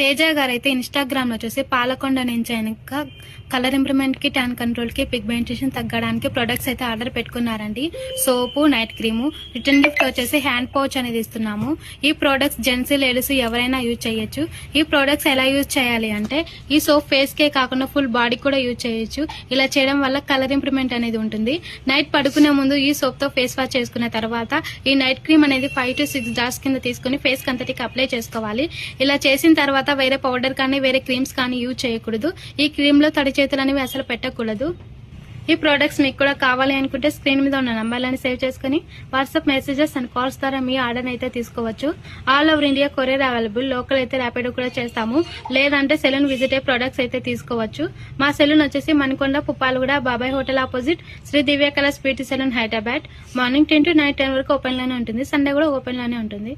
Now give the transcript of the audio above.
తేజ గారు అయితే ఇన్స్టాగ్రామ్ లో వచ్చేసి పాలకొండ నుంచి ఆయనక కలర్ ఇంప్రూవ్మెంట్ కి ట్యాన్ కంట్రోల్ కి పిగ్మెంటేషన్ తగ్గడానికి ప్రొడక్ట్స్ అయితే ఆర్డర్ పెట్టుకున్నారండి. సోపు, నైట్ క్రీము, రిటర్న్ గిఫ్ట్ వచ్చేసి హ్యాండ్ పౌచ్ అనేది ఇస్తున్నాము. ఈ ప్రొడక్ట్స్ జెంట్స్ లేడీస్ ఎవరైనా యూజ్ చేయొచ్చు. ఈ ప్రొడక్ట్స్ ఎలా యూజ్ చేయాలి అంటే ఈ సోప్ ఫేస్ కే కాకుండా ఫుల్ బాడీ కూడా యూజ్ చేయొచ్చు. ఇలా చేయడం వల్ల కలర్ ఇంప్రూవ్మెంట్ అనేది ఉంటుంది. నైట్ పడుకునే ముందు ఈ సోప్ తో ఫేస్ వాష్ చేసుకున్న తర్వాత ఈ నైట్ క్రీమ్ అనేది 5 to 6 డాట్స్ కింద తీసుకుని ఫేస్ కంతటికి అప్లై చేసుకోవాలి. ఇలా చేసిన తర్వాత వేరే పౌడర్ కానీ వేరే క్రీమ్స్ కానీ యూజ్ చేయకూడదు. ఈ క్రీమ్ లో తడి చేతులు అనేవి అసలు పెట్టకూడదు. ఈ ప్రొడక్ట్స్ మీకు కూడా కావాలి అనుకుంటే స్క్రీన్ మీద ఉన్న నంబర్లను సేవ్ చేసుకుని వాట్సాప్ మెసేజెస్ అండ్ కాల్స్ ద్వారా మీ ఆర్డర్ అయితే తీసుకోవచ్చు. All over India courier available. Local అయితే ర్యాపిడో కూడా చేస్తాము. లేదంటే సెలూన్ విజిట్ అయ్యే ప్రొడక్ట్స్ అయితే తీసుకోవచ్చు. మా సెలూన్ వచ్చేసి Manikonda, Puppalaguda, Babai hotel opposite Shri Divya Kalas beauty salon, Hyderabad. Morning 10 to night 10 వరకు ఓపెన్ లోనే ఉంటుంది. సండే కూడా ఓపెన్ లోనే ఉంటుంది.